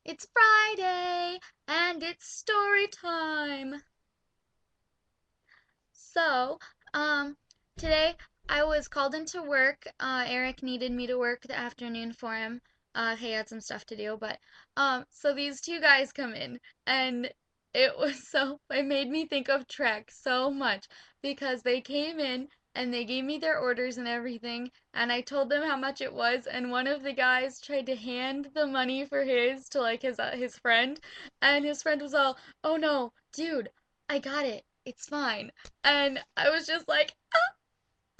It's Friday and it's story time. So, um, today I was called into work. Eric needed me to work the afternoon for him. He had some stuff to do, but so these two guys come in, and it made me think of Trek so much because they came in and they gave me their orders and everything, and I told them how much it was, and one of the guys tried to hand the money for his to like his friend, and his friend was all, "Oh no, dude, I got it. It's fine." And I was just like, oh,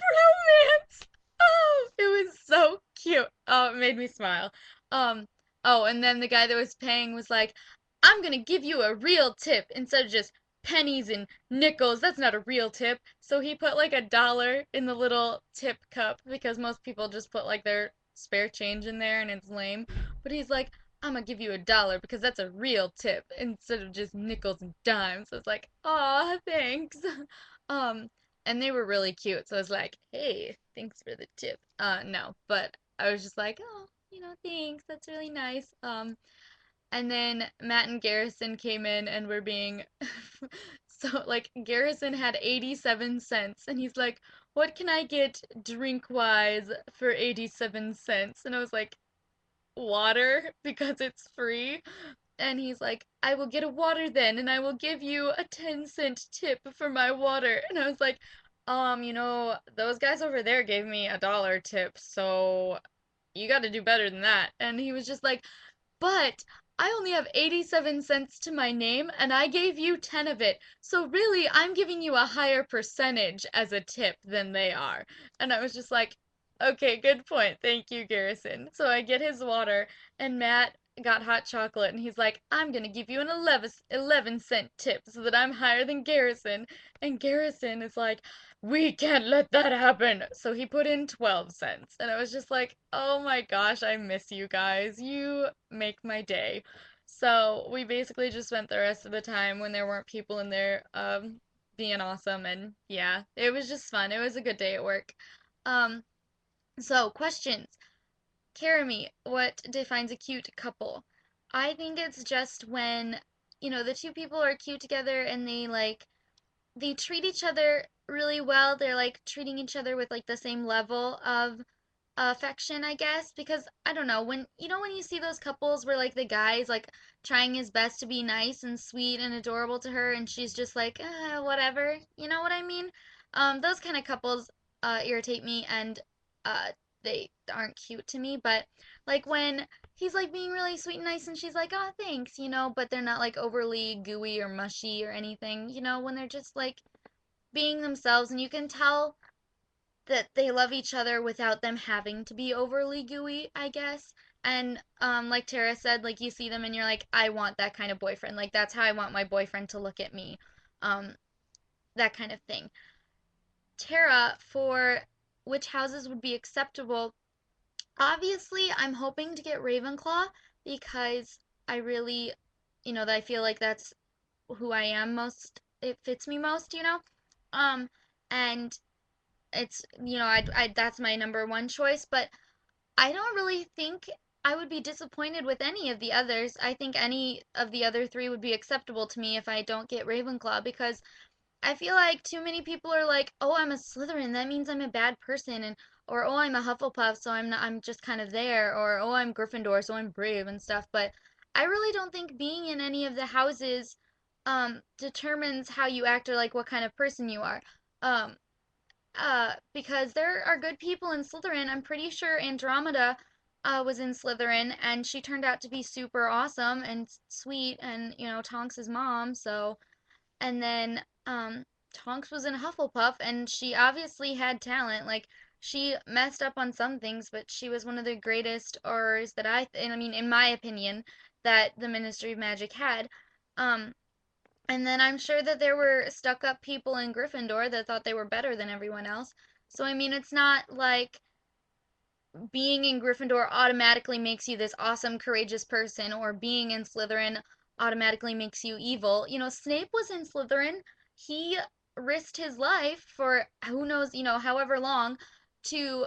romance. Oh, it was so cute. Oh, it made me smile. Um, oh, and then the guy that was paying was like, "I'm gonna give you a real tip instead of just pennies and nickels. That's not a real tip." So he put like $1 in the little tip cup because most people just put like their spare change in there and it's lame. But he's like, "I'm gonna give you $1 because that's a real tip instead of just nickels and dimes." So it's like, "Aw, thanks." Um, and they were really cute. So I was like, "Hey, thanks for the tip." No, but I was just like, "Oh, thanks. That's really nice." And then Matt and Garrison came in and were being so like Garrison had 87 cents and he's like, "What can I get drink wise for 87 cents?" And I was like, "Water because it's free." And he's like, "I will get a water then, and I will give you a 10-cent tip for my water." And I was like, those guys over there gave me $1 tip, so you got to do better than that." And he was just like, "But I only have 87 cents to my name, and I gave you 10 of it. So really, I'm giving you a higher percentage as a tip than they are." And I was just like, "Okay, good point. Thank you, Garrison." So I get his water, and Matt got hot chocolate, and he's like, "I'm gonna give you an 11-cent tip so that I'm higher than Garrison." And Garrison is like, "We can't let that happen." So he put in 12 cents. And I was just like, "Oh my gosh, I miss you guys. You make my day." So we basically just spent the rest of the time when there weren't people in there being awesome. And yeah, it was just fun. It was a good day at work. Um, so questions. Karami, what defines a cute couple? I think it's just when, the two people are cute together and they treat each other really well. They're like treating each other with like the same level of affection, I guess, because I don't know, when you see those couples where like the guy's like trying his best to be nice and sweet and adorable to her and she's just like, whatever. You know what I mean? Those kind of couples irritate me and uh they aren't cute to me, but like when he's like being really sweet and nice and she's like, "Oh, thanks," but they're not like overly gooey or mushy or anything, when they're just like being themselves and you can tell that they love each other without them having to be overly gooey, I guess. And like Tara said, like you see them and you're like, "I want that kind of boyfriend. Like that's how I want my boyfriend to look at me." Um, that kind of thing. Tara, for which houses would be acceptable? Obviously, I'm hoping to get Ravenclaw because I really, that I feel like that's who I am most. It fits me most. Um, and it's I that's my number one choice, but I don't really think I would be disappointed with any of the others. I think any of the other three would be acceptable to me if I don't get Ravenclaw because I feel like too many people are like, "Oh, I'm a Slytherin, that means I'm a bad person," and or "Oh, I'm a Hufflepuff, so I'm not, I'm just kind of there," or "Oh, I'm Gryffindor, so I'm brave and stuff." But I really don't think being in any of the houses determines how you act or like what kind of person you are. Um, because there are good people in Slytherin. I'm pretty sure Andromeda was in Slytherin, and she turned out to be super awesome and sweet, and Tonks' mom. So, and then Tonks was in Hufflepuff, and she obviously had talent. Like she messed up on some things, but she was one of the greatest Aurors that I mean, in my opinion, that the Ministry of Magic had. Um, and then I'm sure that there were stuck up people in Gryffindor that thought they were better than everyone else. So, I mean, it's not like being in Gryffindor automatically makes you this awesome, courageous person, or being in Slytherin automatically makes you evil. Snape was in Slytherin. He risked his life for who knows, however long to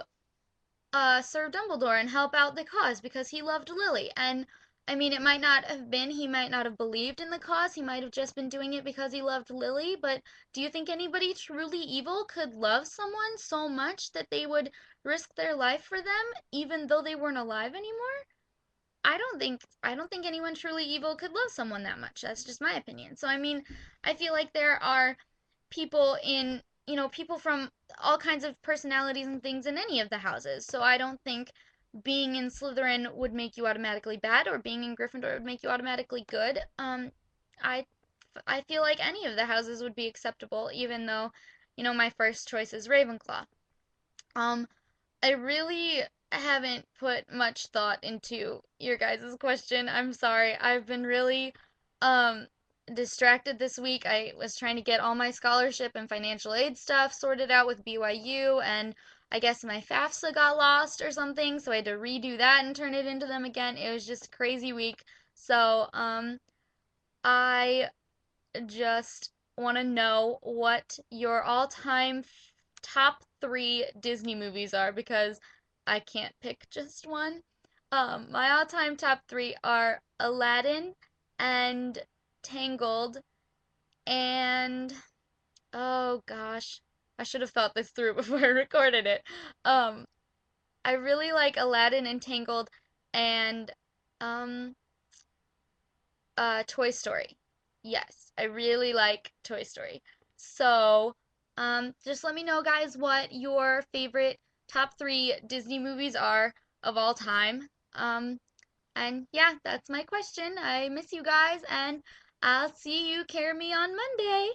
serve Dumbledore and help out the cause because he loved Lily. And I mean, it might not have been, he might not have believed in the cause, he might have just been doing it because he loved Lily, but do you think anybody truly evil could love someone so much that they would risk their life for them even though they weren't alive anymore? I don't think anyone truly evil could love someone that much. That's just my opinion. So I mean, I feel like there are people in, people from all kinds of personalities and things in any of the houses. So I don't think being in Slytherin would make you automatically bad or being in Gryffindor would make you automatically good. I I feel like any of the houses would be acceptable even though, my first choice is Ravenclaw. Um I really haven't put much thought into your guys' question. I'm sorry. I've been really um distracted this week. I was trying to get all my scholarship and financial aid stuff sorted out with BYU, and I guess my FAFSA got lost or something, so I had to redo that and turn it into them again. It was just a crazy week. So, I just want to know what your all-time top three Disney movies are because I can't pick just one. My all-time top three are Aladdin and Tangled and oh gosh, I should have thought this through before I recorded it. Um, I really like Aladdin and Tangled and um Toy Story. Yes, I really like Toy Story. So, just let me know, guys, what your favorite top three Disney movies are of all time. And yeah, that's my question. I miss you guys, and I'll see you, Carry Me, on Monday.